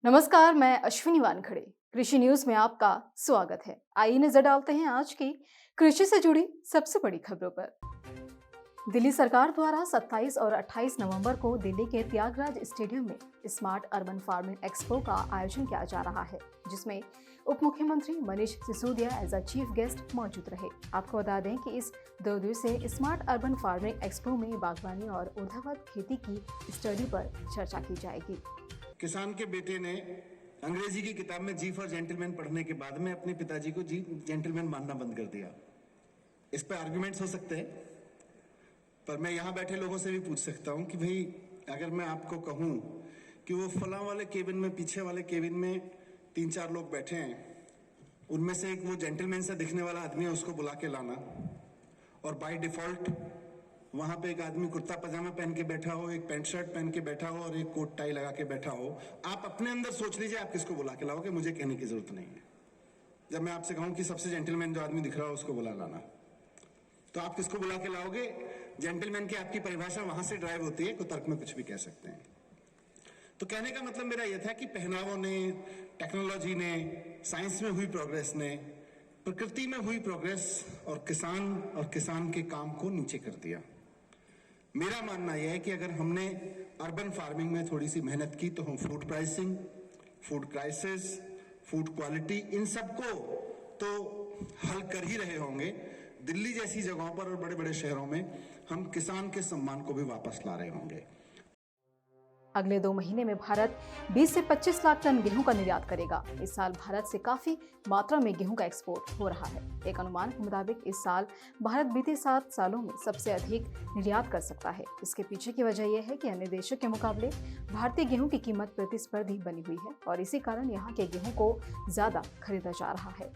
नमस्कार, मैं अश्विनी वानखड़े। कृषि न्यूज में आपका स्वागत है। आइए नजर डालते हैं आज की कृषि से जुड़ी सबसे बड़ी खबरों पर। दिल्ली सरकार द्वारा 27 और 28 नवंबर को दिल्ली के त्यागराज स्टेडियम में स्मार्ट अर्बन फार्मिंग एक्सपो का आयोजन किया जा रहा है, जिसमें उप मुख्यमंत्री Manish Sisodia as a chief guest मौजूद रहे। आपको बता दें कि इस 2 दिवसीय स्मार्ट अर्बन फार्मिंग एक्सपो में बागवानी और ऊर्ध्वाधर खेती की स्टडी पर चर्चा की जाएगी। किसान के बेटे ने अंग्रेजी की किताब में जी फॉर जेंटलमैन पढ़ने के बाद में अपने पिताजी को जी जेंटलमैन मानना बंद कर दिया। इस पर आर्गुमेंट्स हो सकते हैं, पर मैं यहां बैठे लोगों से भी पूछ सकता हूं कि भाई अगर मैं आपको कहूं कि वो फलां वाले केबिन में, पीछे वाले केबिन में 3-4 लोग बैठे हैं, उनमें से एक वो जेंटलमैन से दिखने वाला आदमी है, उसको बुला के लाना, और बाय डिफॉल्ट वहां पे एक आदमी कुर्ता पजामा पहन के बैठा हो, एक पैंट शर्ट पहन के बैठा हो और एक कोट टाई लगा के बैठा हो। आप अपने अंदर सोच लीजिए आप किसको बुला के लाओगे, मुझे कहने की जरूरत नहीं है। जब मैं आपसे कहूं कि सबसे जेंटलमैन जो आदमी दिख रहा हो उसको बुला लाना, तो आप किसको बुला के लाओगे? जेंटलमैन की आपकी परिभाषा वहां से ड्राइव होती है, कोई तर्क में कुछ भी कह सकते हैं। तो कहने का मतलब मेरा यह था कि पहनावों ने, टेक्नोलॉजी ने, साइंस में हुई प्रोग्रेस ने प्रकृति में हुई प्रोग्रेस और किसान के काम को नीचे कर दिया। मेरा मानना यह है कि अगर हमने अर्बन फार्मिंग में थोड़ी सी मेहनत की तो हम food pricing, food crisis, food quality, इन सबको तो हल कर ही रहे होंगे। दिल्ली जैसी जगहों पर और बड़े बड़े शहरों में हम किसान के सम्मान को भी वापस ला रहे होंगे। अगले 2 महीने में भारत 20 से 25 लाख टन गेहूं का निर्यात करेगा। इस साल भारत से काफी मात्रा में गेहूं का एक्सपोर्ट हो रहा है। एक अनुमान के मुताबिक इस साल भारत बीते 7 सालों में सबसे अधिक निर्यात कर सकता है। इसके पीछे की वजह यह है कि अन्य देशों के मुकाबले भारतीय गेहूं की कीमत प्रतिस्पर्धी बनी हुई है और इसी कारण यहाँ के गेहूं को ज्यादा खरीदा जा रहा है।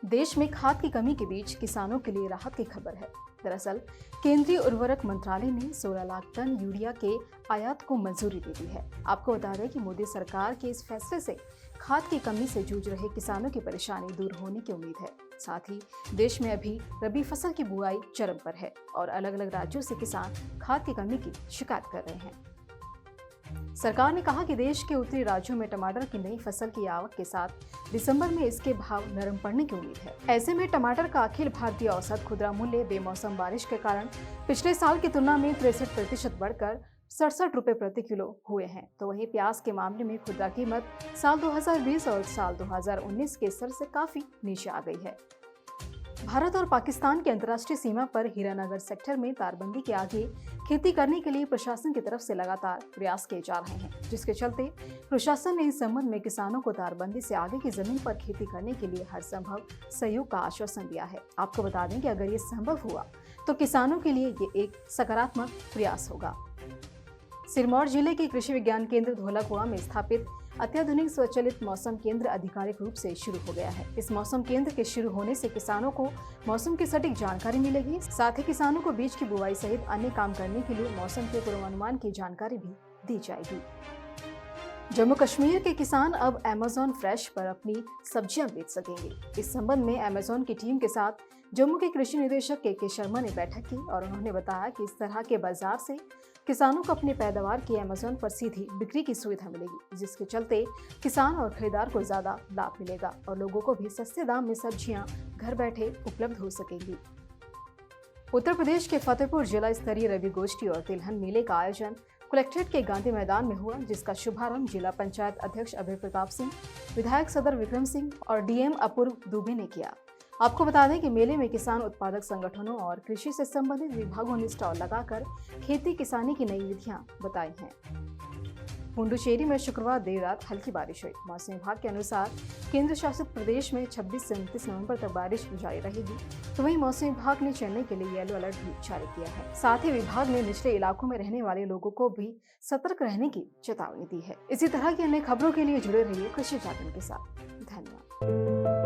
देश में खाद की कमी के बीच किसानों के लिए राहत की खबर है। दरअसल केंद्रीय उर्वरक मंत्रालय ने 16 लाख टन यूरिया के आयात को मंजूरी दे दी है। आपको बता दें कि मोदी सरकार के इस फैसले से खाद की कमी से जूझ रहे किसानों की परेशानी दूर होने की उम्मीद है। साथ ही देश में अभी रबी फसल की बुआई चरम पर है और अलग अलग राज्यों से किसान खाद की कमी की शिकायत कर रहे हैं। सरकार ने कहा कि देश के उत्तरी राज्यों में टमाटर की नई फसल की आवक के साथ दिसंबर में इसके भाव नरम पड़ने की उम्मीद है। ऐसे में टमाटर का अखिल भारतीय औसत खुदरा मूल्य बेमौसम बारिश के कारण पिछले साल की तुलना में 63% बढ़कर 67 रुपए प्रति किलो हुए हैं। तो वहीं प्याज के मामले में खुदरा कीमत साल 2020 और साल 2019 के स्तर से काफी नीचे आ गई है। भारत और पाकिस्तान की अंतर्राष्ट्रीय सीमा पर हीरानगर सेक्टर में तारबंदी के आगे खेती करने के लिए प्रशासन की तरफ से लगातार प्रयास किए जा रहे हैं, जिसके चलते प्रशासन ने इस संबंध में किसानों को तारबंदी से आगे की जमीन पर खेती करने के लिए हर संभव सहयोग का आश्वासन दिया है। आपको बता दें कि अगर ये संभव हुआ तो किसानों के लिए ये एक सकारात्मक प्रयास होगा। सिरमौर जिले के कृषि विज्ञान केंद्र धौलाकुआं में स्थापित अत्याधुनिक स्वचालित मौसम केंद्र आधिकारिक रूप से शुरू हो गया है। इस मौसम केंद्र के शुरू होने से किसानों को मौसम की सटीक जानकारी मिलेगी। साथ ही किसानों को बीज की बुआई सहित अन्य काम करने के लिए मौसम के पूर्वानुमान की जानकारी भी दी जाएगी। जम्मू कश्मीर के किसान अब अमेज़न फ्रेश पर अपनी सब्जियां बेच सकेंगे। इस संबंध में अमेज़न की टीम के साथ जम्मू के कृषि निदेशक के शर्मा ने बैठक की और उन्होंने बताया कि इस तरह के बाजार से किसानों को अपने पैदावार की अमेज़न पर सीधी बिक्री की सुविधा मिलेगी, जिसके चलते किसान और खरीदार को ज्यादा लाभ मिलेगा और लोगों को भी सस्ते दाम में सब्जियां घर बैठे उपलब्ध हो सकेंगी। उत्तर प्रदेश के फतेहपुर जिला स्तरीय रबी गोष्ठी और तिलहन मेले का आयोजन कलेक्ट्रेट के गांधी मैदान में हुआ, जिसका शुभारंभ जिला पंचायत अध्यक्ष अभय प्रताप सिंह, विधायक सदर विक्रम सिंह और डीएम अपूर्व दुबे ने किया। आपको बता दें कि मेले में किसान उत्पादक संगठनों और कृषि से संबंधित विभागों ने स्टॉल लगाकर खेती किसानी की नई विधियां बताई हैं। पुडुचेरी में शुक्रवार देर रात हल्की बारिश हुई। मौसम विभाग के अनुसार केंद्र शासित प्रदेश में 26 से 29 नवंबर तक बारिश जारी रहेगी। तो वहीं मौसम विभाग ने चेन्नई के लिए येलो अलर्ट भी जारी किया है। साथ ही विभाग ने निचले इलाकों में रहने वाले लोगों को भी सतर्क रहने की चेतावनी दी है। इसी तरह की अन्य खबरों के लिए जुड़े रहिए कृषि जागरण के साथ। धन्यवाद।